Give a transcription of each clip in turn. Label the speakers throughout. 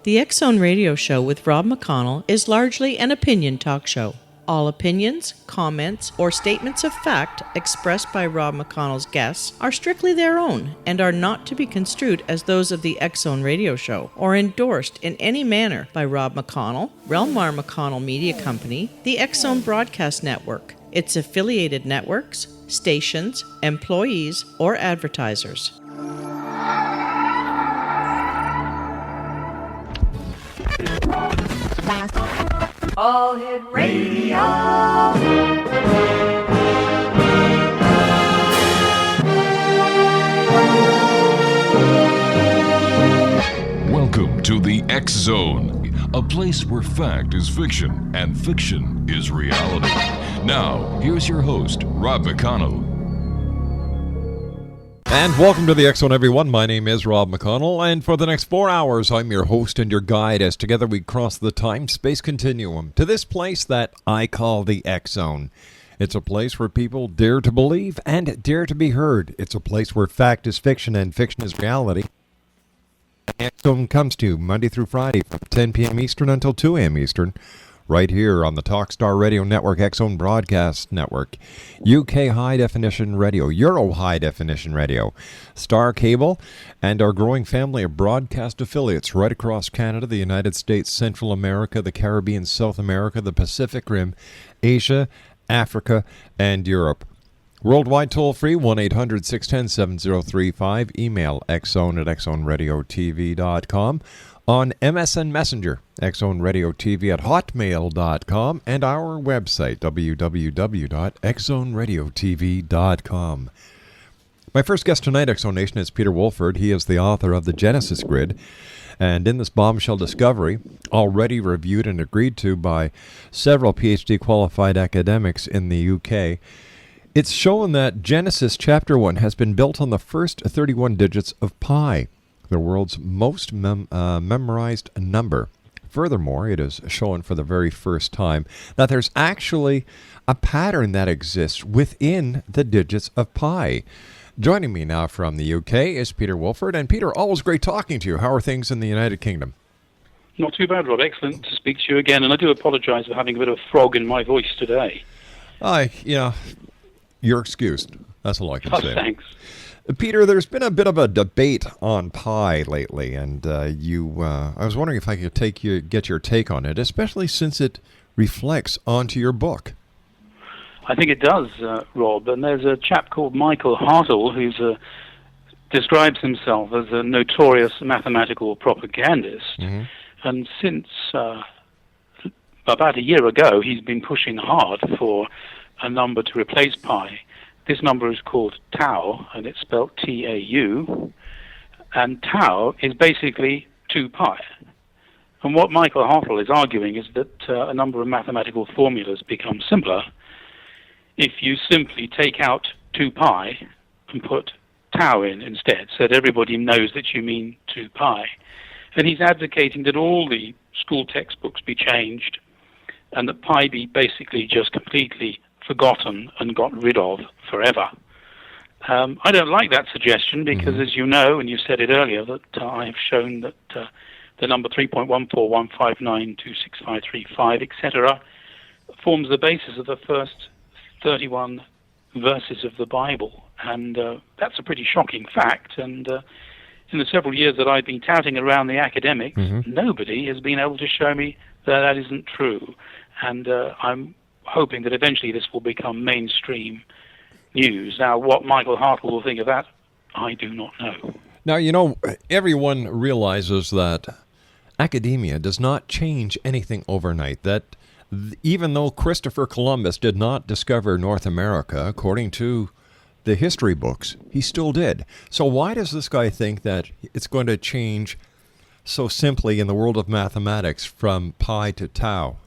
Speaker 1: The X Zone Radio Show with Rob McConnell is largely an opinion talk show. All opinions, comments, or statements of fact expressed by Rob McConnell's guests are strictly their own and are not to be construed as those of the X Zone Radio Show or endorsed in any manner by Rob McConnell, Relmar McConnell Media Company, the X Zone Broadcast Network, its affiliated networks, stations, employees, or advertisers.
Speaker 2: All Hit Radio.
Speaker 3: Welcome to the X Zone, a place where fact is fiction and fiction is reality. Now, here's your host, Rob McConnell.
Speaker 4: And welcome to the X Zone, everyone. My name is Rob McConnell, and for the next 4 hours, I'm your host and your guide as together we cross the time-space continuum to this place that I call the X Zone. It's a place where people dare to believe and dare to be heard. It's a place where fact is fiction and fiction is reality. The X Zone comes to you Monday through Friday from 10 p.m. Eastern until 2 a.m. Eastern, right here on the Talkstar Radio Network, X Zone Broadcast Network, UK High Definition Radio, Euro High Definition Radio, Star Cable, and our growing family of broadcast affiliates right across Canada, the United States, Central America, the Caribbean, South America, the Pacific Rim, Asia, Africa, and Europe. Worldwide toll-free, 1-800-610-7035. Email xzone@xzoneradiotv.com. On MSN Messenger, xzoneradiotv at hotmail.com, and our website, www.xzoneradiotv.com. My first guest tonight, X Zone Nation, is Peter Woolford. He is the author of The Genesis Grid, and in this bombshell discovery, already reviewed and agreed to by several PhD-qualified academics in the UK, it's shown that Genesis Chapter 1 has been built on the first 31 digits of pi, the world's most memorized number. Furthermore, it is shown for the very first time that there's actually a pattern that exists within the digits of pi. Joining me now from the UK is Peter Woolford. And Peter, always great talking to you. How are things in the United Kingdom?
Speaker 5: Not too bad, Rob. Excellent to speak to you again. And I do apologize for having a bit of a frog in my voice today.
Speaker 4: You're excused. That's all I can say.
Speaker 5: Thanks.
Speaker 4: Peter, there's been a bit of a debate on pi lately, and I was wondering if I could get your take on it, especially since it reflects onto your book.
Speaker 5: I think it does, Rob. And there's a chap called Michael Hartle who describes himself as a notorious mathematical propagandist. Mm-hmm. And since about a year ago, he's been pushing hard for a number to replace pi. This number is called tau, and it's spelled T-A-U, and tau is basically 2 pi. And what Michael Hartle is arguing is that a number of mathematical formulas become simpler if you simply take out 2 pi and put tau in instead, so that everybody knows that you mean 2 pi. And he's advocating that all the school textbooks be changed and that pi be basically just completely forgotten and got rid of forever. I don't like that suggestion because, as you know, and you said it earlier, that I have shown that the number 3.141592655, etc., forms the basis of the first 31 verses of the Bible. And that's a pretty shocking fact. And in the several years that I've been touting around the academics, nobody has been able to show me that that isn't true. And I'm hoping that eventually this will become mainstream news. Now, what Michael Hartle will think of that, I do not know.
Speaker 4: Now, everyone realizes that academia does not change anything overnight, that even though Christopher Columbus did not discover North America, according to the history books, he still did. So why does this guy think that it's going to change so simply in the world of mathematics from pi to tau?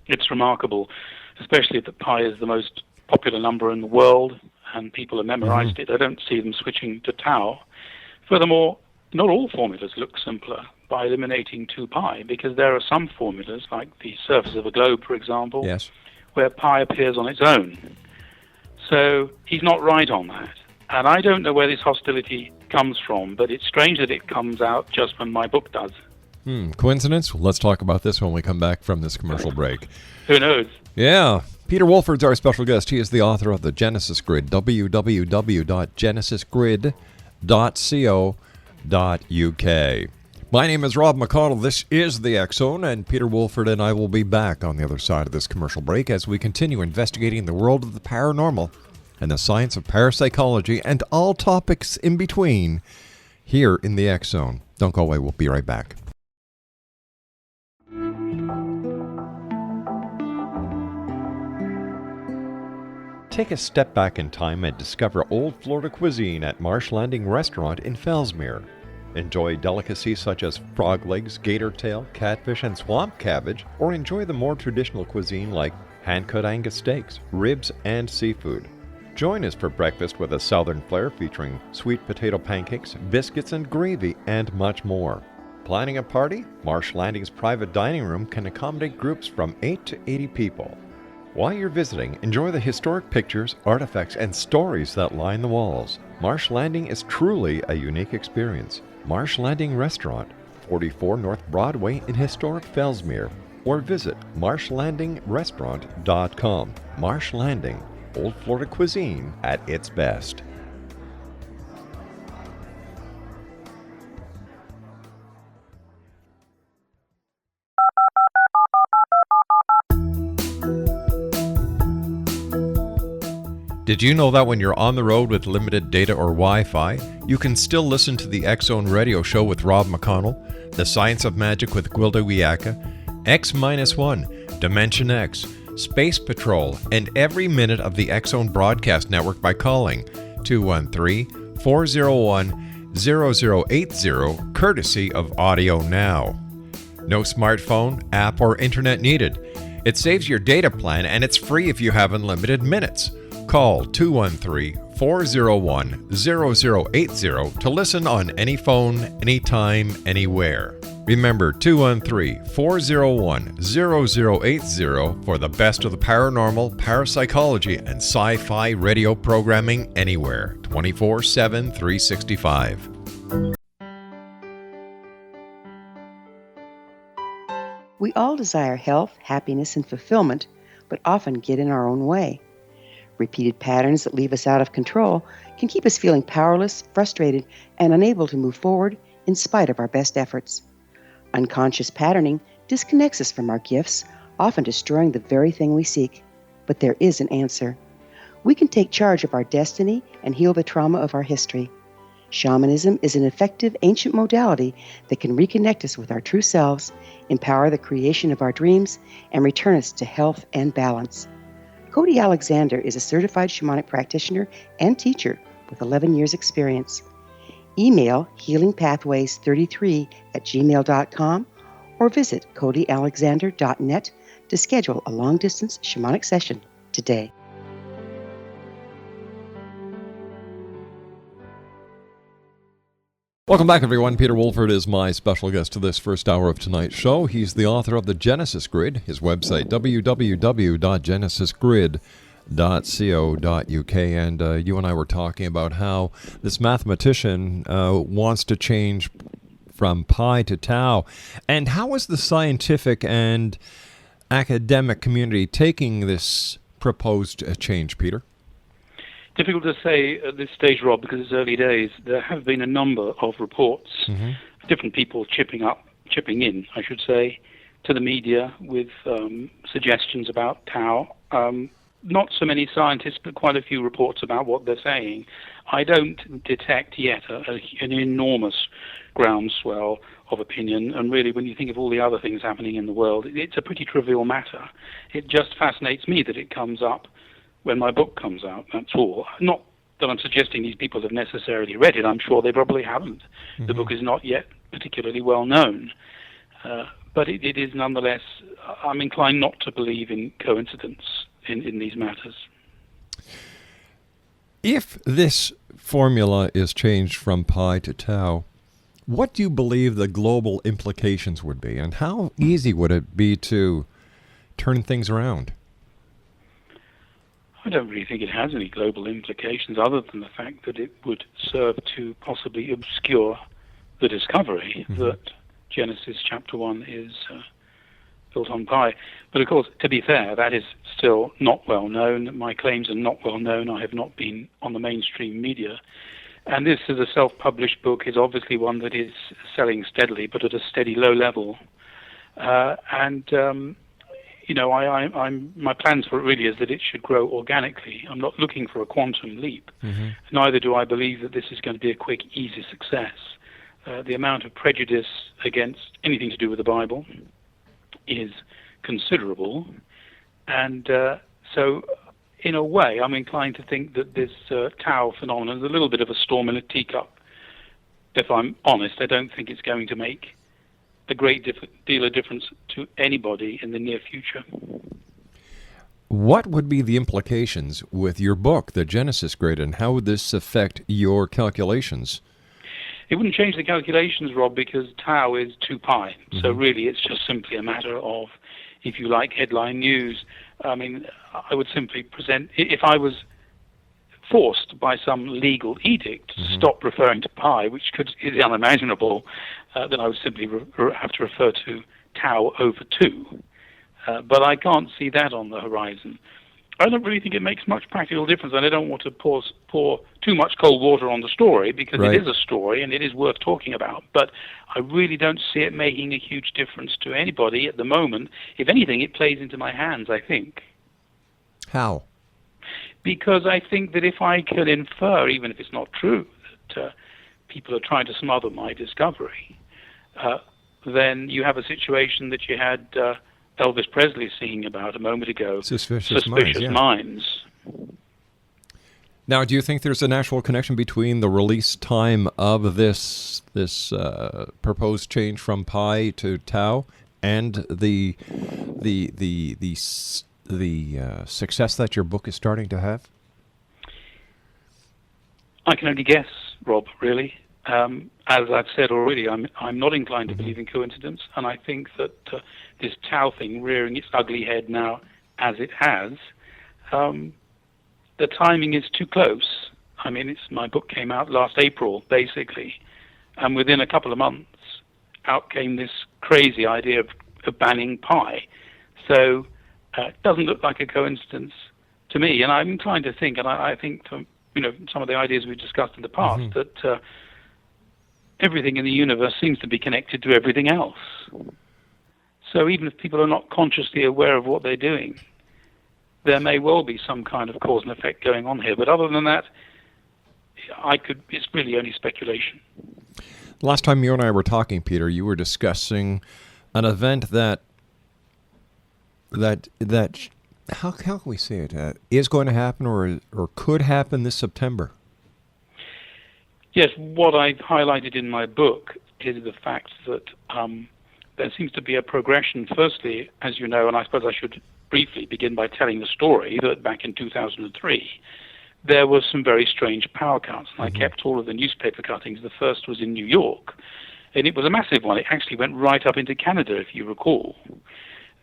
Speaker 5: It's remarkable, especially that pi is the most popular number in the world and people have memorized it. I don't see them switching to tau. Furthermore, not all formulas look simpler by eliminating 2 pi, because there are some formulas, like the surface of a globe, for example,
Speaker 4: yes,
Speaker 5: where pi appears on its own. So he's not right on that. And I don't know where this hostility comes from, but it's strange that it comes out just when my book does.
Speaker 4: Coincidence? Let's talk about this when we come back from this commercial break.
Speaker 5: Who knows?
Speaker 4: Yeah. Peter Woolford's our special guest. He is the author of the Genesis Grid, www.genesisgrid.co.uk. My name is Rob McConnell. This is the X Zone, and Peter Woolford and I will be back on the other side of this commercial break as we continue investigating the world of the paranormal and the science of parapsychology and all topics in between here in the X Zone. Don't go away. We'll be right back. Take a step back in time and discover old Florida cuisine at Marsh Landing Restaurant in Fellsmere. Enjoy delicacies such as frog legs, gator tail, catfish, and swamp cabbage, or enjoy the more traditional cuisine like hand-cut Angus steaks, ribs, and seafood. Join us for breakfast with a southern flair featuring sweet potato pancakes, biscuits and gravy, and much more. Planning a party? Marsh Landing's private dining room can accommodate groups from 8 to 80 people. While you're visiting, enjoy the historic pictures, artifacts, and stories that line the walls. Marsh Landing is truly a unique experience. Marsh Landing Restaurant, 44 North Broadway in historic Fellsmere, or visit marshlandingrestaurant.com. Marsh Landing, old Florida cuisine at its best. Did you know that when you're on the road with limited data or Wi-Fi, you can still listen to the X Zone radio show with Rob McConnell, The Science of Magic with Gwilda Wiyaka, X-1, Dimension X, Space Patrol, and every minute of the X Zone broadcast network by calling 213-401-0080, courtesy of Audio Now. No smartphone, app, or internet needed. It saves your data plan and it's free if you have unlimited minutes. Call 213-401-0080 to listen on any phone, anytime, anywhere. Remember 213-401-0080 for the best of the paranormal, parapsychology, and sci-fi radio programming anywhere, 24/7, 365.
Speaker 6: We all desire health, happiness, and fulfillment, but often get in our own way. Repeated patterns that leave us out of control can keep us feeling powerless, frustrated, and unable to move forward in spite of our best efforts. Unconscious patterning disconnects us from our gifts, often destroying the very thing we seek. But there is an answer. We can take charge of our destiny and heal the trauma of our history. Shamanism is an effective ancient modality that can reconnect us with our true selves, empower the creation of our dreams, and return us to health and balance. Cody Alexander is a certified shamanic practitioner and teacher with 11 years experience. Email healingpathways33@gmail.com or visit codyalexander.net to schedule a long-distance shamanic session today.
Speaker 4: Welcome back, everyone. Peter Woolford is my special guest to this first hour of tonight's show. He's the author of the Genesis Grid, his website, www.genesisgrid.co.uk. And you and I were talking about how this mathematician wants to change from pi to tau. And how is the scientific and academic community taking this proposed change, Peter?
Speaker 5: Difficult to say at this stage, Rob, because it's early days. There have been a number of reports, different people chipping in, I should say, to the media with suggestions about tau. Not so many scientists, but quite a few reports about what they're saying. I don't detect yet an enormous groundswell of opinion, and really, when you think of all the other things happening in the world, it's a pretty trivial matter. It just fascinates me that it comes up when my book comes out, that's all. Not that I'm suggesting these people have necessarily read it. I'm sure they probably haven't. The book is not yet particularly well known. But it is nonetheless, I'm inclined not to believe in coincidence in these matters.
Speaker 4: If this formula is changed from pi to tau, what do you believe the global implications would be? And how easy would it be to turn things around?
Speaker 5: I don't really think it has any global implications other than the fact that it would serve to possibly obscure the discovery that Genesis chapter 1 is built on pi. But of course, to be fair, that is still not well known. My claims are not well known. I have not been on the mainstream media. And this, as a self-published book, is obviously one that is selling steadily, but at a steady low level. My plans for it really is that it should grow organically. I'm not looking for a quantum leap. Mm-hmm. Neither do I believe that this is going to be a quick, easy success. The amount of prejudice against anything to do with the Bible is considerable. And so, in a way, I'm inclined to think that this Tao phenomenon is a little bit of a storm in a teacup. If I'm honest, I don't think it's going to make a great deal of difference to anybody in the near future.
Speaker 4: What would be the implications with your book, The Genesis Grid, and how would this affect your calculations?
Speaker 5: It wouldn't change the calculations, Rob, because Tau is 2 pi. Mm-hmm. So really it's just simply a matter of, if you like, headline news. I mean, I would simply present, if I was forced by some legal edict to stop referring to pi, which is unimaginable, then I would simply have to refer to tau over 2. But I can't see that on the horizon. I don't really think it makes much practical difference, and I don't want to pour too much cold water on the story, because It is a story and it is worth talking about. But I really don't see it making a huge difference to anybody at the moment. If anything, it plays into my hands, I think.
Speaker 4: How?
Speaker 5: Because I think that if I can infer, even if it's not true, that people are trying to smother my discovery, then you have a situation that you had Elvis Presley singing about a moment ago.
Speaker 4: Suspicious
Speaker 5: Minds.
Speaker 4: Now, do you think there's a natural connection between the release time of this proposed change from pi to tau and the success that your book is starting to have?
Speaker 5: I can only guess, Rob, really. As I've said already, I'm not inclined to believe in coincidence, and I think that this Tau thing rearing its ugly head now as it has, the timing is too close. I mean, my book came out last April, basically, and within a couple of months, out came this crazy idea of banning pi. So it doesn't look like a coincidence to me, and I'm inclined to think, and I think from some of the ideas we've discussed in the past, that everything in the universe seems to be connected to everything else. So even if people are not consciously aware of what they're doing, there may well be some kind of cause and effect going on here. But other than that, it's really only speculation.
Speaker 4: Last time you and I were talking, Peter, you were discussing an event that how can we say it, is going to happen or could happen this September.
Speaker 5: Yes, what I've highlighted in my book is the fact that there seems to be a progression. Firstly, as you know, and I suppose I should briefly begin by telling the story, that back in 2003, there were some very strange power cuts. And I kept all of the newspaper cuttings. The first was in New York, and it was a massive one. It actually went right up into Canada, if you recall.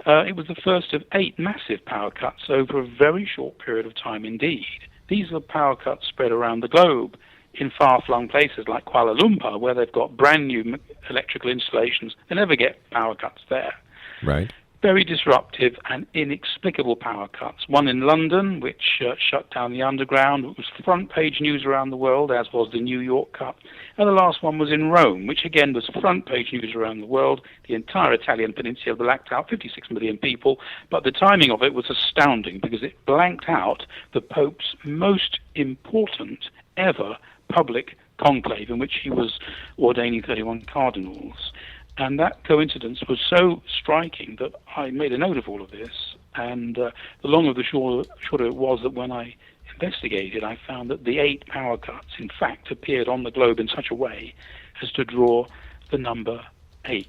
Speaker 5: It was the first of 8 massive power cuts over a very short period of time indeed. These are power cuts spread around the globe in far-flung places like Kuala Lumpur, where they've got brand new electrical installations. They never get power cuts there.
Speaker 4: Right.
Speaker 5: Very disruptive and inexplicable power cuts. One in London, which shut down the underground. It was front-page news around the world, as was the New York cut. And the last one was in Rome, which again was front-page news around the world. The entire Italian peninsula blacked out, 56 million people. But the timing of it was astounding, because it blanked out the Pope's most important ever public conclave, in which he was ordaining 31 cardinals. And that coincidence was so striking that I made a note of all of this. And the long of the short of it was that when I investigated, I found that the 8 power cuts, in fact, appeared on the globe in such a way as to draw the number 8.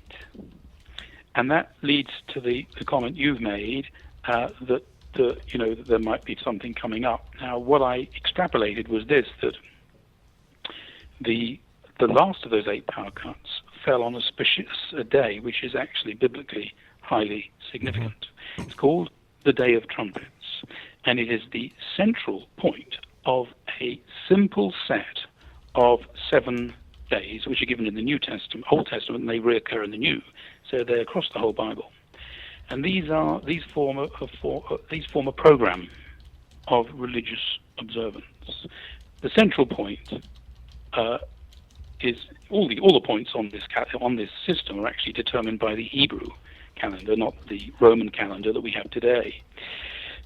Speaker 5: And that leads to the comment you've made that there might be something coming up. Now, what I extrapolated was this, that the last of those 8 power cuts fell on a day which is actually biblically highly significant. It's called the Day of Trumpets, and it is the central point of a simple set of 7 days, which are given in the New Testament, Old Testament, and they reoccur in the New. So they're across the whole Bible. And these form a program of religious observance. The central point is all the points on this system are actually determined by the Hebrew calendar, not the Roman calendar that we have today.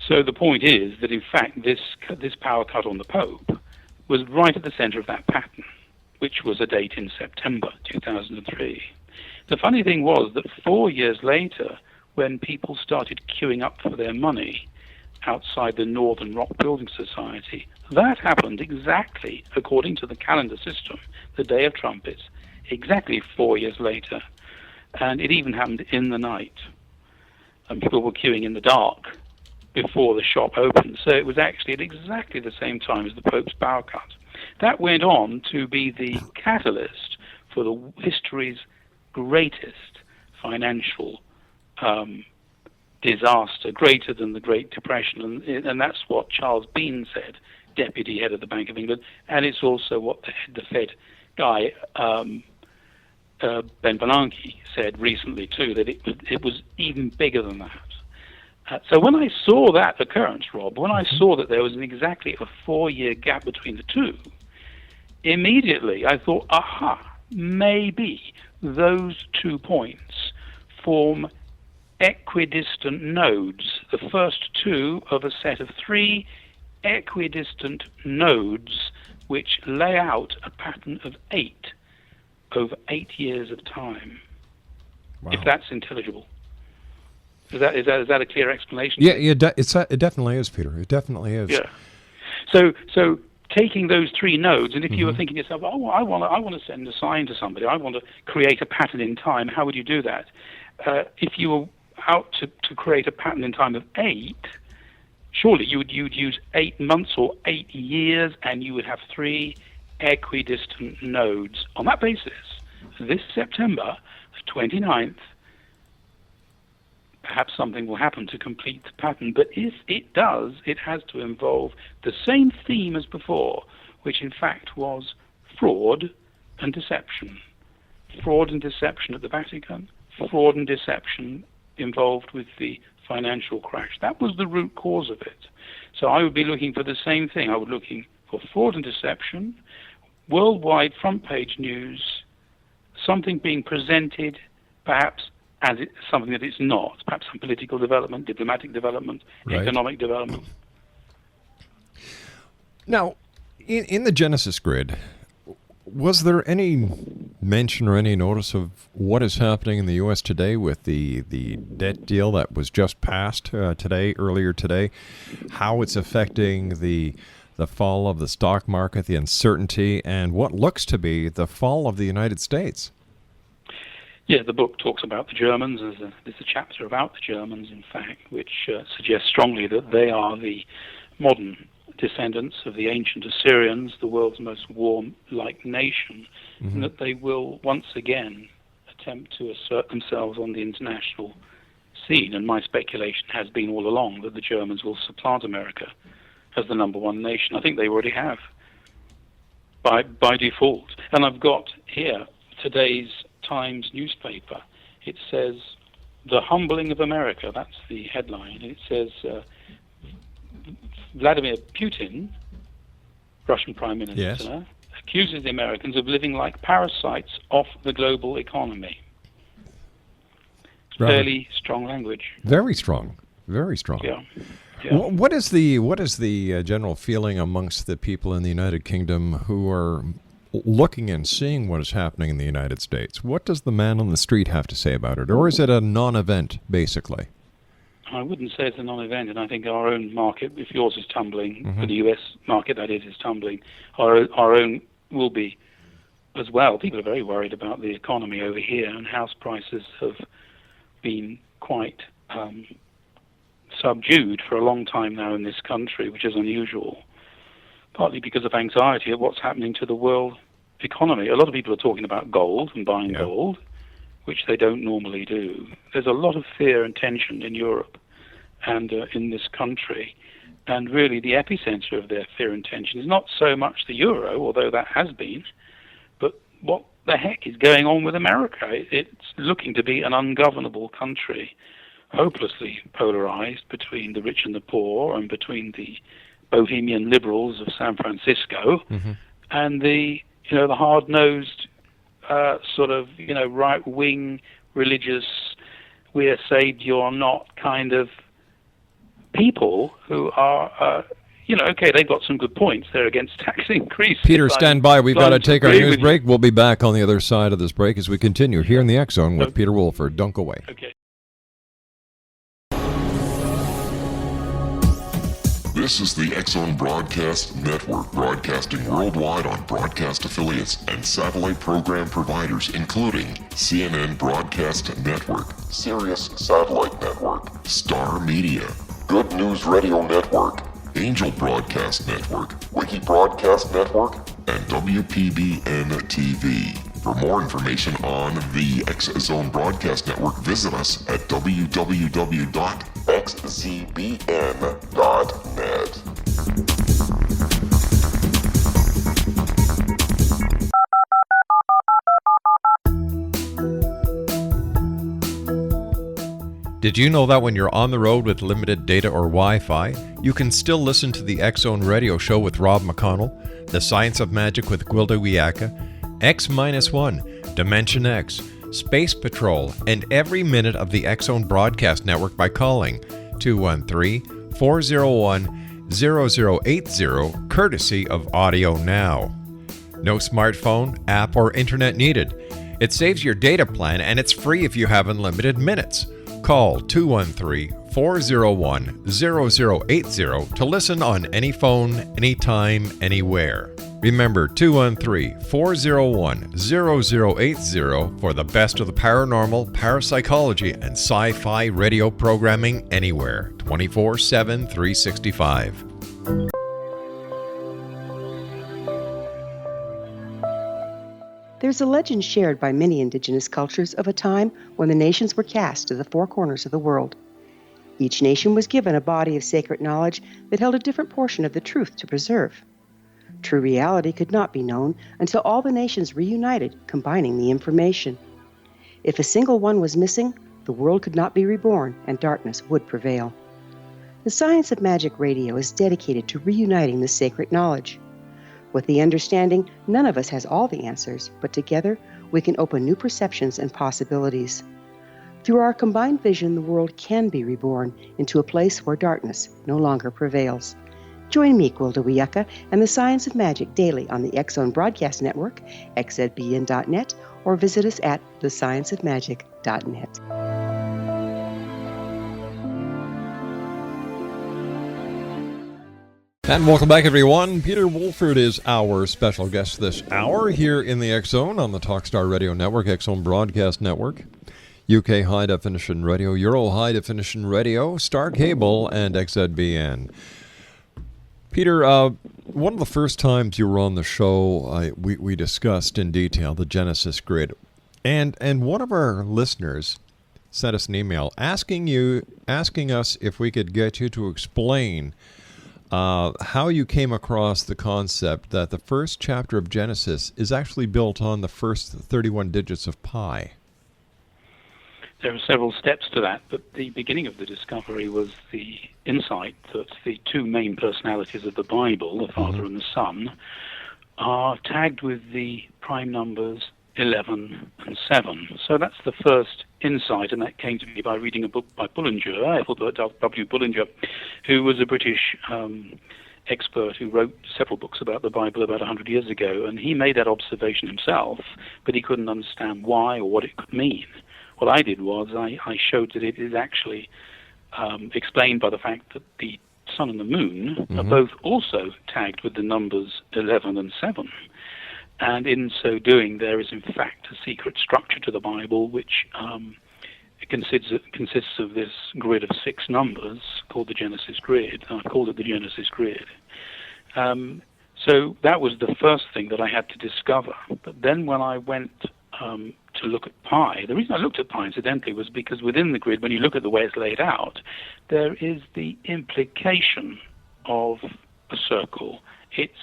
Speaker 5: So the point is that in fact this power cut on the Pope was right at the center of that pattern, which was a date in September 2003. The funny thing was that 4 years later, when people started queuing up for their money outside the Northern Rock Building Society, that happened exactly according to the calendar system, the Day of Trumpets, exactly 4 years later. And it even happened in the night. And people were queuing in the dark before the shop opened. So it was actually at exactly the same time as the Pope's power cut. That went on to be the catalyst for the history's greatest financial disaster, greater than the Great Depression. And that's what Charles Bean said, deputy head of the Bank of England. And it's also what the Fed guy, Ben Bernanke, said recently too, that it was even bigger than that. So when I saw that occurrence, Rob, when I saw that there was exactly a 4-year gap between the two, immediately I thought, aha, maybe those 2 points form equidistant nodes, the first two of a set of 3 equidistant nodes which lay out a pattern of 8 over 8 years of time. Wow. If that's intelligible. Is that a clear explanation?
Speaker 4: Yeah, it definitely is, Peter. It definitely is.
Speaker 5: Yeah. So taking those 3 nodes, and if you were thinking to yourself, oh, I want to send a sign to somebody, I want to create a pattern in time, how would you do that? If you were out to create a pattern in time of 8, surely you'd use 8 months or 8 years, and you would have 3 equidistant nodes. On that basis, this September, the 29th, perhaps something will happen to complete the pattern. But if it does, it has to involve the same theme as before, which in fact was fraud and deception. Fraud and deception at the Vatican, fraud and deception involved with the financial crash. That was the root cause of it. So I would be looking for the same thing. I would be looking for fraud and deception, worldwide front page news, something being presented perhaps as something that it's not, perhaps some political development, diplomatic development, economic development.
Speaker 4: Now, in the Genesis grid, was there any mention or any notice of what is happening in the U.S. today with the debt deal that was just passed earlier today, how it's affecting the fall of the stock market, the uncertainty, and what looks to be the fall of the United States?
Speaker 5: Yeah, the book talks about the Germans. There's a chapter about the Germans, in fact, which suggests strongly that they are the modern descendants of the ancient Assyrians, the world's most warlike nation, and that they will once again attempt to assert themselves on the international scene. And my speculation has been all along that the Germans will supplant America as the number one nation. I think they already have, by default. And I've got here today's Times newspaper. It says, "The Humbling of America," that's the headline. It says, Vladimir Putin, Russian Prime Minister, accuses the Americans of living like parasites off the global economy. Fairly strong language.
Speaker 4: Very strong. Very strong.
Speaker 5: Yeah.
Speaker 4: What is the general feeling amongst the people in the United Kingdom who are looking and seeing what is happening in the United States? What does the man on the street have to say about it? Or is it a non-event, basically?
Speaker 5: I wouldn't say it's a non-event, and I think our own market, if yours is tumbling, for the U.S. market, that is tumbling, our own will be as well. People are very worried about the economy over here, and house prices have been quite subdued for a long time now in this country, which is unusual, partly because of anxiety at what's happening to the world economy. A lot of people are talking about gold and buying gold, which they don't normally do. There's a lot of fear and tension in Europe and in this country. And really the epicenter of their fear and tension is not so much the euro, although that has been, but what the heck is going on with America? It's looking to be an ungovernable country, hopelessly polarized between the rich and the poor, and between the bohemian liberals of San Francisco and the hard-nosed sort of right-wing religious, we're saved, you're not kind of people who are okay, they've got some good points. They're against tax increases.
Speaker 4: Peter, stand by. We've got to take our news break. We'll be back on the other side of this break as we continue here in the X Zone with Peter Woolford. Don't go away.
Speaker 5: Okay.
Speaker 7: This is the X Zone Broadcast Network, broadcasting worldwide on broadcast affiliates and satellite program providers, including CNN Broadcast Network, Sirius Satellite Network, Star Media, Good News Radio Network, Angel Broadcast Network, Wiki Broadcast Network, and WPBN TV. For more information on the X Zone Broadcast Network, visit us at www.xzbn.net.
Speaker 4: Did you know that when you're on the road with limited data or Wi-Fi, you can still listen to the X Zone Radio Show with Rob McConnell, The Science of Magic with Gwilda Wiyaka, X-1, Dimension X, Space Patrol, and every minute of the X Zone Broadcast Network by calling 213-401-0080, courtesy of Audio Now. No smartphone, app, or internet needed. It saves your data plan, and it's free if you have unlimited minutes. Call 213-401-0080 to listen on any phone, anytime, anywhere. Remember 213-401-0080 for the best of the paranormal, parapsychology, and sci-fi radio programming anywhere, 24/7, 365.
Speaker 6: There's a legend shared by many indigenous cultures of a time when the nations were cast to the four corners of the world. Each nation was given a body of sacred knowledge that held a different portion of the truth to preserve. True reality could not be known until all the nations reunited, combining the information. If a single one was missing, the world could not be reborn and darkness would prevail. The Science of Magic Radio is dedicated to reuniting the sacred knowledge. With the understanding, none of us has all the answers, but together we can open new perceptions and possibilities. Through our combined vision, the world can be reborn into a place where darkness no longer prevails. Join me, Gwilda Wiyaka, and the Science of Magic daily on the X Zone Broadcast Network, xzbn.net, or visit us at thescienceofmagic.net.
Speaker 4: And welcome back, everyone. Peter Woolford is our special guest this hour here in the X Zone on the Talkstar Radio Network, X Zone Broadcast Network, UK High Definition Radio, Euro High Definition Radio, Star Cable, and XZBN. Peter, one of the first times you were on the show, we discussed in detail the Genesis grid, and one of our listeners sent us an email asking us if we could get you to explain how you came across the concept that the first chapter of Genesis is actually built on the first 31 digits of pi.
Speaker 5: There are several steps to that, but the beginning of the discovery was the insight that the two main personalities of the Bible, the Father and the Son, are tagged with the prime numbers 11 and 7. So that's the first insight, and that came to me by reading a book by Bullinger, Ethelbert W. Bullinger, who was a British expert who wrote several books about the Bible about 100 years ago, and he made that observation himself, but he couldn't understand why or what it could mean. What I did was I showed that it is actually explained by the fact that the sun and the moon are both also tagged with the numbers 11 and 7. And in so doing, there is in fact a secret structure to the Bible which consists of this grid of 6 numbers called the Genesis grid. I called it the Genesis grid. So that was the first thing that I had to discover. But then when I went to look at pi, the reason I looked at pi, incidentally, was because within the grid, when you look at the way it's laid out, there is the implication of a circle. It's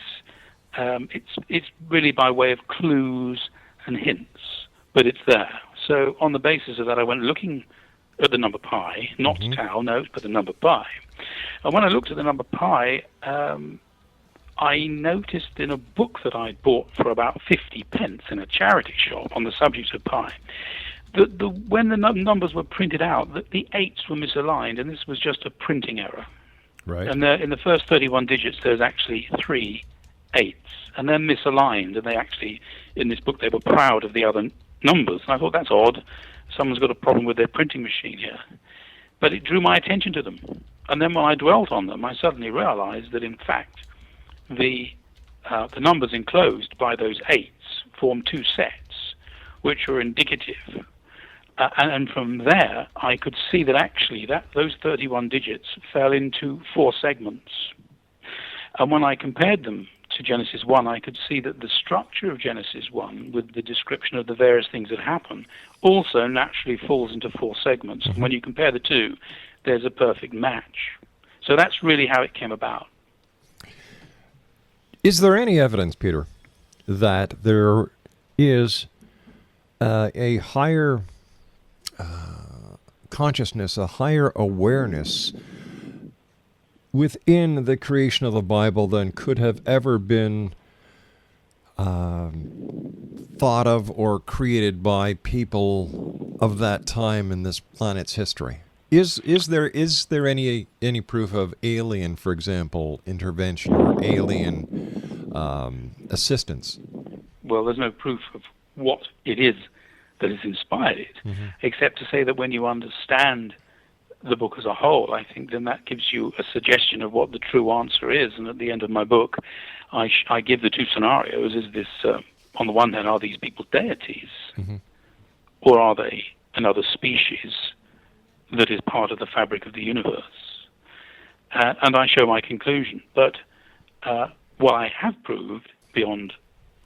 Speaker 5: really by way of clues and hints, but it's there. So on the basis of that, I went looking at the number pi, not tau, no, but the number pi. And when I looked at the number pi, I noticed in a book that I bought for about 50 pence in a charity shop on the subject of pi, when the numbers were printed out, the 8s were misaligned, and this was just a printing error.
Speaker 4: Right.
Speaker 5: And in the first 31 digits, there's actually 3 8s, and they're misaligned, and they actually, in this book, they were proud of the other numbers. And I thought, that's odd. Someone's got a problem with their printing machine here. But it drew my attention to them. And then when I dwelt on them, I suddenly realized that, in fact, the numbers enclosed by those 8s form 2 sets, which are indicative. And from there, I could see that actually those 31 digits fell into 4 segments. And when I compared them to Genesis 1, I could see that the structure of Genesis 1, with the description of the various things that happen, also naturally falls into 4 segments. And when you compare the two, there's a perfect match. So that's really how it came about.
Speaker 4: Is there any evidence, Peter, that there is a higher consciousness, a higher awareness within the creation of the Bible than could have ever been thought of or created by people of that time in this planet's history? Is there any proof of alien, for example, intervention or alien assistance?
Speaker 5: Well, there's no proof of what it is that has inspired it, except to say that when you understand the book as a whole, I think then that gives you a suggestion of what the true answer is. And at the end of my book, I give the 2 scenarios. Is this, on the one hand, are these people deities? Or are they another species that is part of the fabric of the universe? And I show my conclusion. But what I have proved, beyond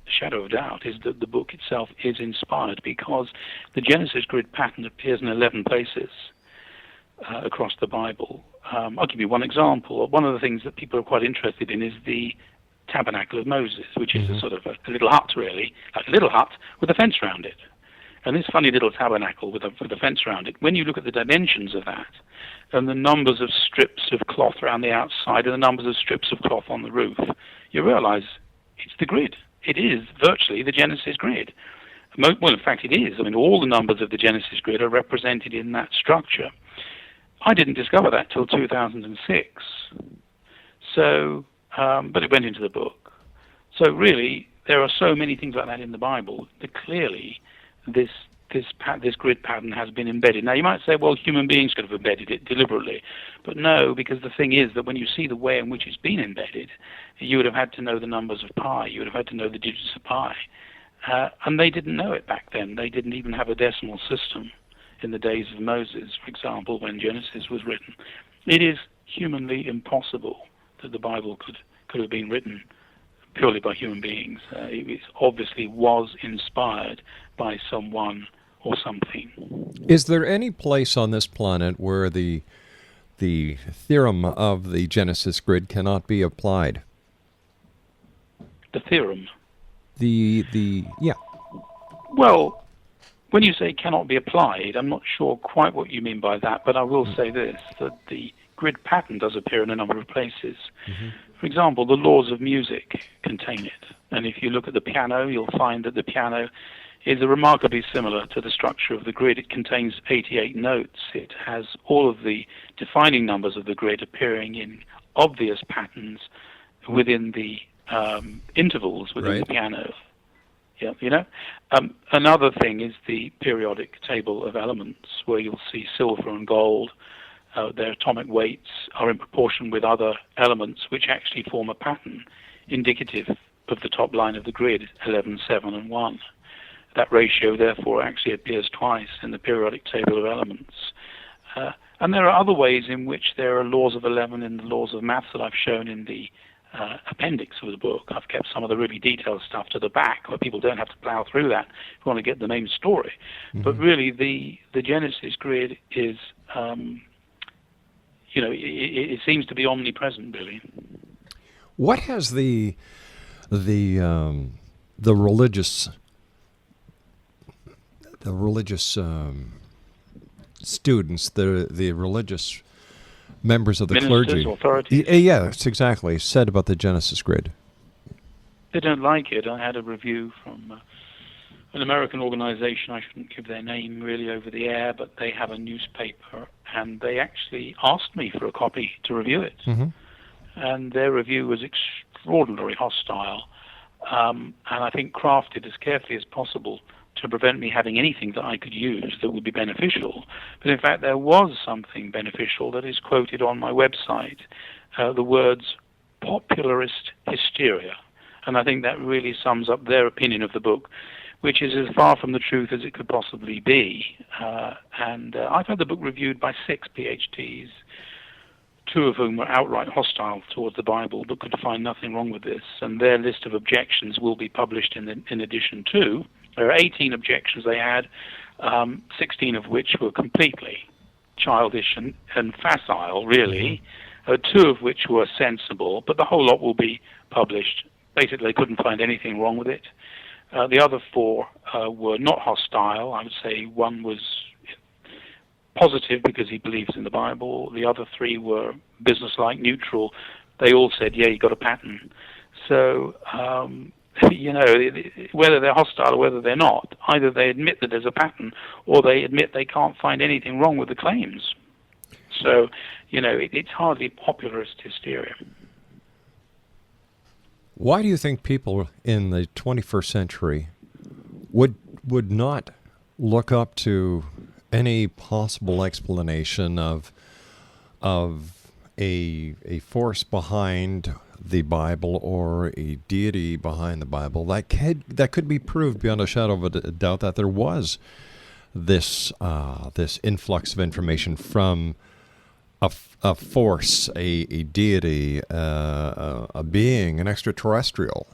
Speaker 5: a shadow of doubt, is that the book itself is inspired, because the Genesis grid pattern appears in 11 places across the Bible. I'll give you one example. One of the things that people are quite interested in is the Tabernacle of Moses, which is a sort of a little hut, really, like a little hut with a fence around it. And this funny little tabernacle with a fence around it, when you look at the dimensions of that, and the numbers of strips of cloth around the outside and the numbers of strips of cloth on the roof, you realize it's the grid. It is virtually the Genesis grid. Well, in fact, it is. I mean, all the numbers of the Genesis grid are represented in that structure. I didn't discover that till 2006. So, but it went into the book. So really, there are so many things like that in the Bible that clearly this grid pattern has been embedded. Now, you might say, well, human beings could have embedded it deliberately. But no, because the thing is that when you see the way in which it's been embedded, you would have had to know the numbers of pi. You would have had to know the digits of pi. And they didn't know it back then. They didn't even have a decimal system in the days of Moses, for example, when Genesis was written. It is humanly impossible that the Bible could have been written purely by human beings. It obviously was inspired by someone or something.
Speaker 4: Is there any place on this planet where the theorem of the Genesis grid cannot be applied?
Speaker 5: The theorem?
Speaker 4: Yeah.
Speaker 5: Well, when you say cannot be applied, I'm not sure quite what you mean by that, but I will say this, that the grid pattern does appear in a number of places. For example, the laws of music contain it. And if you look at the piano, you'll find that the piano is remarkably similar to the structure of the grid. It contains 88 notes. It has all of the defining numbers of the grid appearing in obvious patterns within the intervals within the piano. Yeah, you know. Another thing is the periodic table of elements, where you'll see silver and gold. Their atomic weights are in proportion with other elements, which actually form a pattern indicative of the top line of the grid, 11, 7, and 1. That ratio, therefore, actually appears twice in the periodic table of elements. And there are other ways in which there are laws of 11 in the laws of maths that I've shown in the appendix of the book. I've kept some of the really detailed stuff to the back, where people don't have to plow through that if you want to get the main story. But really, the Genesis grid is, it seems to be omnipresent, really.
Speaker 4: What has the religious religious students, the religious members of the
Speaker 5: Ministers,
Speaker 4: clergy.
Speaker 5: authorities.
Speaker 4: Yes, exactly. Said about the Genesis grid.
Speaker 5: They don't like it. I had a review from an American organization. I shouldn't give their name really over the air, but they have a newspaper, and they actually asked me for a copy to review it.
Speaker 4: Mm-hmm.
Speaker 5: And their review was extraordinarily hostile, and I think crafted as carefully as possible to prevent me having anything that I could use that would be beneficial. But in fact, there was something beneficial that is quoted on my website, the words popularist hysteria. And I think that really sums up their opinion of the book, which is as far from the truth as it could possibly be. And I've had the book reviewed by 6 PhDs, 2 of whom were outright hostile towards the Bible, but could find nothing wrong with this. And their list of objections will be published in addition to. There are 18 objections they had, 16 of which were completely childish and facile, really, 2 of which were sensible, but the whole lot will be published. Basically, they couldn't find anything wrong with it. The other 4 were not hostile. I would say 1 was positive because he believes in the Bible. The other 3 were business-like, neutral. They all said, yeah, you got a pattern. So, whether they're hostile or whether they're not, either they admit that there's a pattern or they admit they can't find anything wrong with the claims. So, it's hardly popularist hysteria.
Speaker 4: Why do you think people in the 21st century would not look up to any possible explanation of a force behind the Bible or a deity behind the Bible that could be proved beyond a shadow of a doubt that there was this influx of information from a force, a deity, a being, an extraterrestrial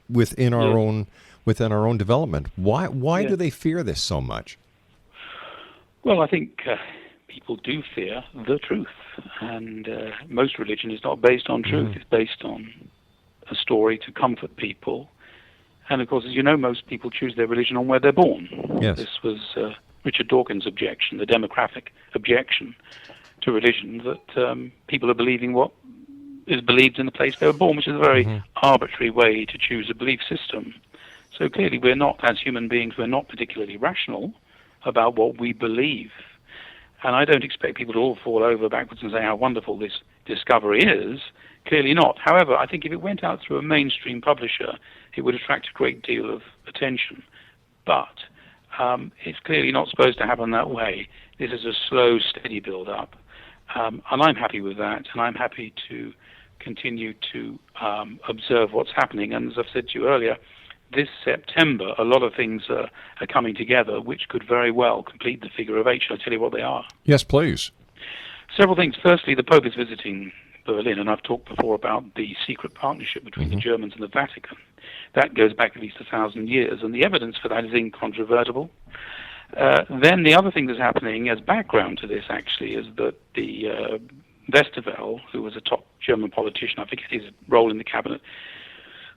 Speaker 4: within our own development? Why do they fear this so much?
Speaker 5: Well, I think people do fear the truth, and most religion is not based on truth. It's based on a story to comfort people. And of course, as you know, most people choose their religion on where they're born.
Speaker 4: Yes.
Speaker 5: This was Richard Dawkins' objection, the demographic objection to religion, that people are believing what is believed in the place they were born, which is a very arbitrary way to choose a belief system. So clearly we're not, as human beings, we're not particularly rational about what we believe. And I don't expect people to all fall over backwards and say how wonderful this discovery is. Clearly not. However, I think if it went out through a mainstream publisher, it would attract a great deal of attention. But it's clearly not supposed to happen that way. This is a slow, steady build-up. And I'm happy with that, and I'm happy to continue to observe what's happening. And as I've said to you earlier, this September, a lot of things are coming together, which could very well complete the figure of 8. Shall I tell you what they are?
Speaker 4: Yes, please.
Speaker 5: Several things. Firstly, the Pope is visiting Berlin, and I've talked before about the secret partnership between the Germans and the Vatican. That goes back at least 1,000 years, and the evidence for that is incontrovertible. Then the other thing that's happening as background to this, actually, is that the Westerwelle, who was a top German politician, I forget his role in the cabinet,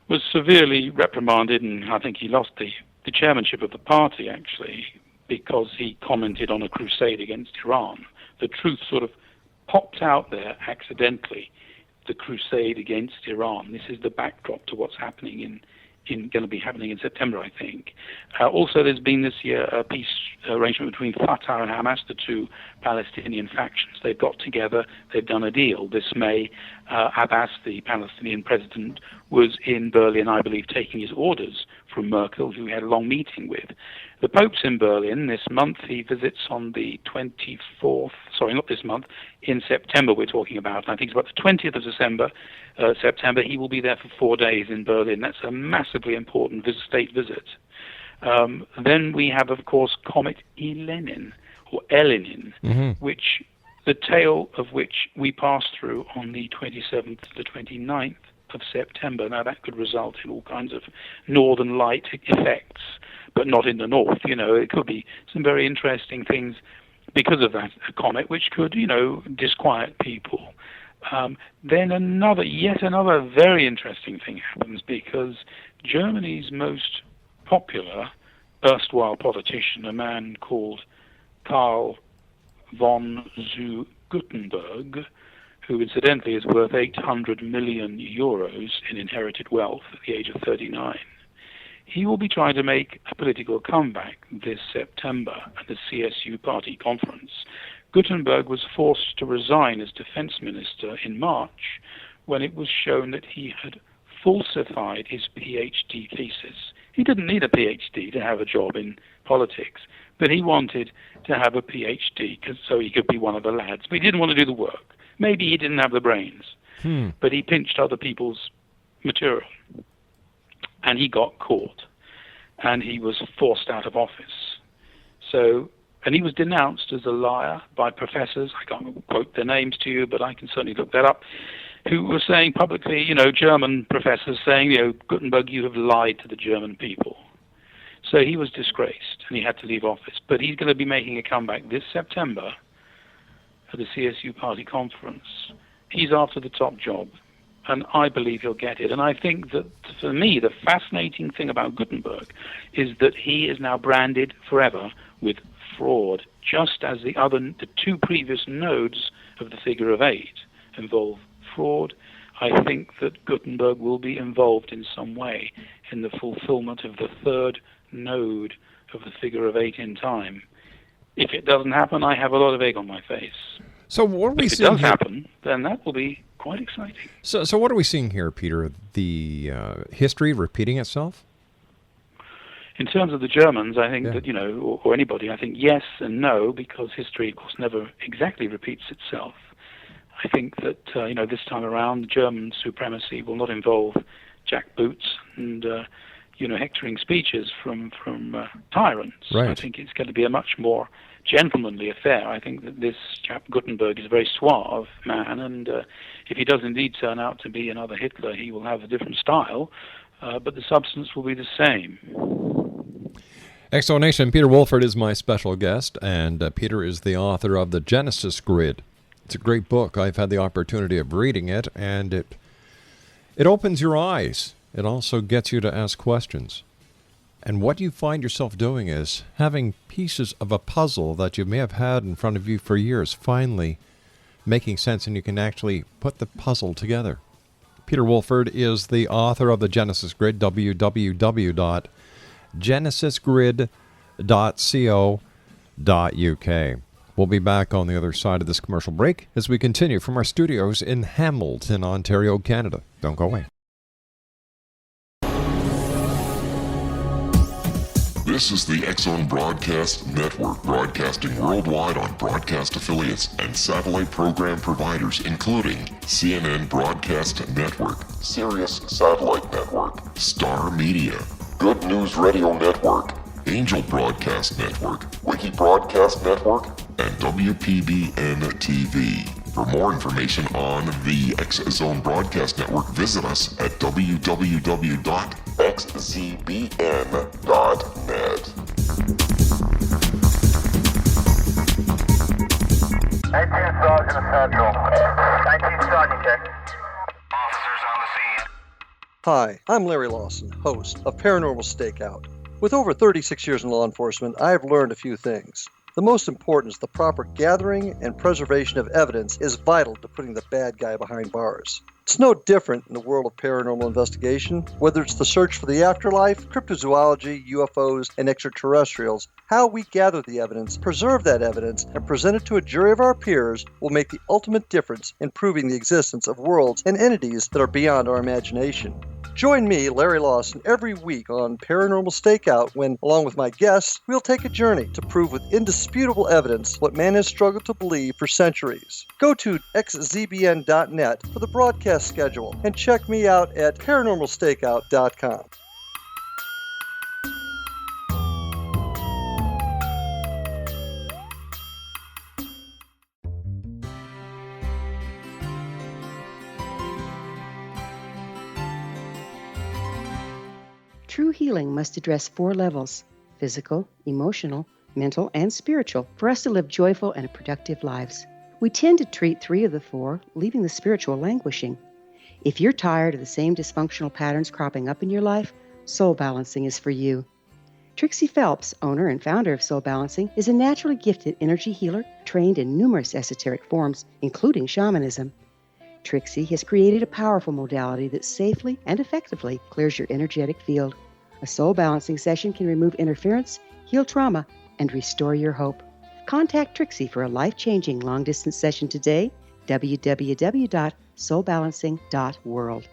Speaker 5: was severely reprimanded, and I think he lost the chairmanship of the party, actually, because he commented on a crusade against Iran. The truth sort of popped out there accidentally, the crusade against Iran. This is the backdrop to what's happening going to be happening in September, I think. Also, there's been this year a peace arrangement between Fatah and Hamas, the 2 Palestinian factions. They've got together, they've done a deal. This May, Abbas, the Palestinian president, was in Berlin, I believe, taking his orders from Merkel, who he had a long meeting with. The Pope's in Berlin this month. He visits on the 24th, sorry, not this month, in September we're talking about. I think it's about the 20th of September. He will be there for 4 days in Berlin. That's a massively important state visit. Then we have, of course, Comet Elenin, or Elenin, which the tail of which we pass through on the 27th to the 29th of September. Now, that could result in all kinds of northern light effects, but not in the north. It could be some very interesting things because of that comet, which could, disquiet people. Then yet another very interesting thing happens, because Germany's most popular erstwhile politician, a man called Karl von zu Guttenberg, who incidentally is worth 800 million euros in inherited wealth at the age of 39. He will be trying to make a political comeback this September at the CSU party conference. Guttenberg was forced to resign as defense minister in March when it was shown that he had falsified his PhD thesis. He didn't need a PhD to have a job in politics, but he wanted to have a PhD so he could be one of the lads. But he didn't want to do the work. Maybe he didn't have the brains, but he pinched other people's material. And he got caught, and he was forced out of office. And he was denounced as a liar by professors. I can't quote their names to you, but I can certainly look that up, who were saying publicly, German professors saying, Gutenberg, you have lied to the German people. So he was disgraced, and he had to leave office. But he's going to be making a comeback this September at the CSU party conference. He's after the top job, and I believe he'll get it. And I think that, for me, the fascinating thing about Gutenberg is that he is now branded forever with fraud, just as the two previous nodes of the figure of 8 involve fraud. I think that Gutenberg will be involved in some way in the fulfillment of the third node of the figure of 8 in time. If it doesn't happen, I have a lot of egg on my face.
Speaker 4: So what are we
Speaker 5: if it
Speaker 4: seeing
Speaker 5: does
Speaker 4: here?
Speaker 5: happen, then that will be quite exciting.
Speaker 4: So what are we seeing here, Peter? The history repeating itself?
Speaker 5: In terms of the Germans, I think that, or anybody, I think yes and no, because history, of course, never exactly repeats itself. I think that, this time around, German supremacy will not involve jackboots and, hectoring speeches from tyrants.
Speaker 4: Right.
Speaker 5: I think it's going to be a much more gentlemanly affair. I think that this chap Gutenberg is a very suave man, and if he does indeed turn out to be another Hitler, he will have a different style, but the substance will be the same.
Speaker 4: Exonation, Peter Woolford is my special guest, and Peter is the author of The Genesis Grid. It's a great book. I've had the opportunity of reading it, and it opens your eyes. It also gets you to ask questions. And what you find yourself doing is having pieces of a puzzle that you may have had in front of you for years finally making sense, and you can actually put the puzzle together. Peter Woolford is the author of The Genesis Grid, www.genesisgrid.co.uk. We'll be back on the other side of this commercial break as we continue from our studios in Hamilton, Ontario, Canada. Don't go away.
Speaker 7: This is the X-Zone Broadcast Network, broadcasting worldwide on broadcast affiliates and satellite program providers, including CNN Broadcast Network, Sirius Satellite Network, Star Media, Good News Radio Network, Angel Broadcast Network, Wiki Broadcast Network, and WPBN TV. For more information on the X-Zone Broadcast Network, visit us at www.xzbn.net.
Speaker 8: 19 Sergeant Central. 19 Sergeant check. Officers on the scene.
Speaker 9: Hi, I'm Larry Lawson, host of Paranormal Stakeout. With over 36 years in law enforcement, I have learned a few things. The most important is the proper gathering and preservation of evidence is vital to putting the bad guy behind bars. It's no different in the world of paranormal investigation. Whether it's the search for the afterlife, cryptozoology, UFOs, and extraterrestrials, how we gather the evidence, preserve that evidence, and present it to a jury of our peers will make the ultimate difference in proving the existence of worlds and entities that are beyond our imagination. Join me, Larry Lawson, every week on Paranormal Stakeout when, along with my guests, we'll take a journey to prove with indisputable evidence what man has struggled to believe for centuries. Go to xzbn.net for the broadcast schedule and check me out at paranormalstakeout.com.
Speaker 6: True healing must address 4 levels: physical, emotional, mental, and spiritual, for us to live joyful and productive lives. We tend to treat 3 of the 4, leaving the spiritual languishing. If you're tired of the same dysfunctional patterns cropping up in your life, soul balancing is for you. Trixie Phelps, owner and founder of Soul Balancing, is a naturally gifted energy healer trained in numerous esoteric forms, including shamanism. Trixie has created a powerful modality that safely and effectively clears your energetic field. A soul balancing session can remove interference, heal trauma, and restore your hope. Contact Trixie for a life-changing long-distance session today, www.soulbalancing.world.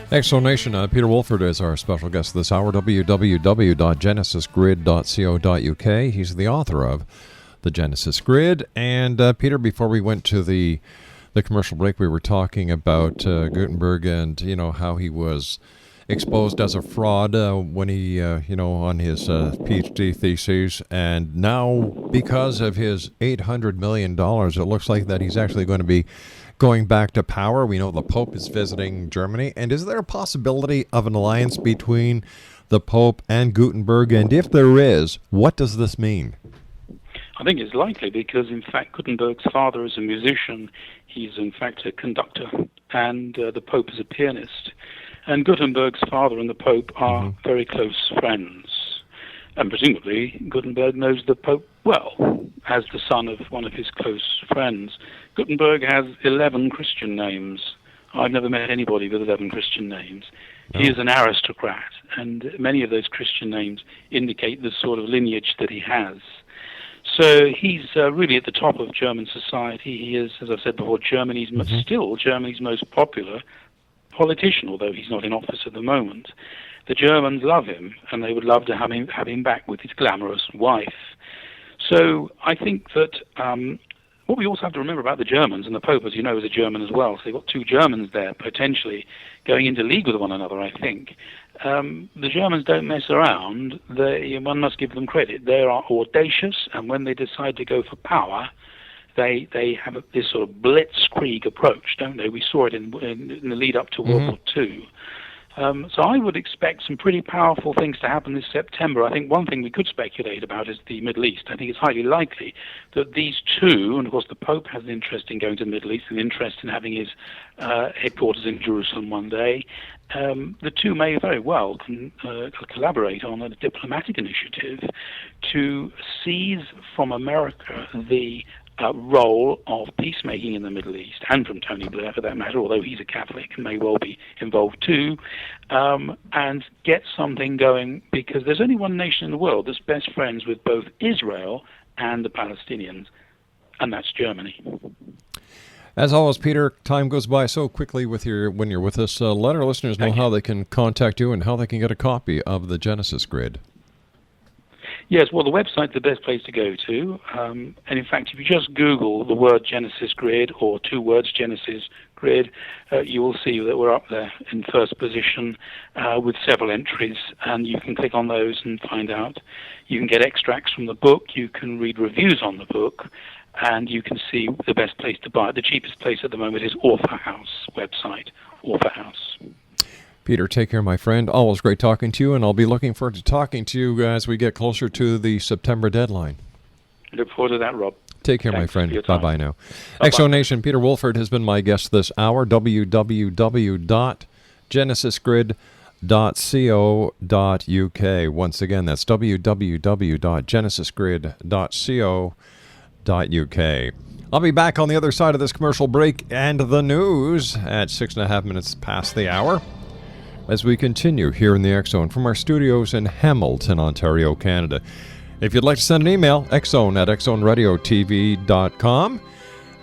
Speaker 4: Explanation, Peter Woolford is our special guest this hour, www.genesisgrid.co.uk. He's the author of The Genesis Grid. And Peter, before we went to the commercial break, we were talking about Gutenberg and, how he was exposed as a fraud when he, on his PhD thesis. And now, because of his $800 million, it looks like that he's actually going to be going back to power. We know the Pope is visiting Germany. And is there a possibility of an alliance between the Pope and Gutenberg? And if there is, what does this mean?
Speaker 5: I think it's likely because, in fact, Gutenberg's father is a musician. He's, in fact, a conductor, and the Pope is a pianist. And Gutenberg's father and the Pope are very close friends. And presumably, Gutenberg knows the Pope well, as the son of one of his close friends. Gutenberg has 11 Christian names. I've never met anybody with 11 Christian names. No. He is an aristocrat, and many of those Christian names indicate the sort of lineage that he has. So he's really at the top of German society. He is, as I've said before, still Germany's most popular politician, although he's not in office at the moment. The Germans love him, and they would love to have him back with his glamorous wife. So I think that what we also have to remember about the Germans, and the Pope, as you know, is a German as well, so they've got two Germans there potentially going into league with one another, I think. The Germans don't mess around. One must give them credit. They are audacious, and when they decide to go for power, they have this sort of blitzkrieg approach, don't they? We saw it in the lead up to World War II. So I would expect some pretty powerful things to happen this September. I think one thing we could speculate about is the Middle East. I think it's highly likely that these two, and of course the Pope has an interest in going to the Middle East, an interest in having his headquarters in Jerusalem one day. The two may very well collaborate on a diplomatic initiative to seize from America the role of peacemaking in the Middle East, and from Tony Blair for that matter, although he's a Catholic and may well be involved too, and get something going, because there's only one nation in the world that's best friends with both Israel and the Palestinians, and that's Germany.
Speaker 4: As always, Peter, time goes by so quickly when you're with us. Let our listeners know how they can contact you and how they can get a copy of the Genesis Grid.
Speaker 5: Yes, well, the website's the best place to go to. And in fact, if you just Google the word Genesis Grid or two words Genesis Grid, you will see that we're up there in first position with several entries, and you can click on those and find out. You can get extracts from the book, you can read reviews on the book, and you can see the best place to buy it. The cheapest place at the moment is Author House website, Author House.
Speaker 4: Peter, take care, my friend. Always great talking to you, and I'll be looking forward to talking to you as we get closer to the September deadline.
Speaker 5: Look forward to that, Rob.
Speaker 4: Take care, my friend. Bye-bye now. Exo Nation, Peter Woolford has been my guest this hour. www.genesisgrid.co.uk. Once again, that's www.genesisgrid.co.uk. I'll be back on the other side of this commercial break and the news at 6.5 minutes past the hour, as we continue here in the X-Zone from our studios in Hamilton, Ontario, Canada. If you'd like to send an email, xzone@xzoneradiotv.com.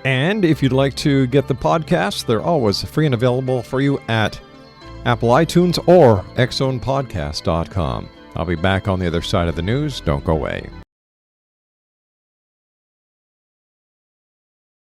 Speaker 4: And if you'd like to get the podcasts, they're always free and available for you at Apple iTunes or xzonepodcast.com. I'll be back on the other side of the news. Don't go away.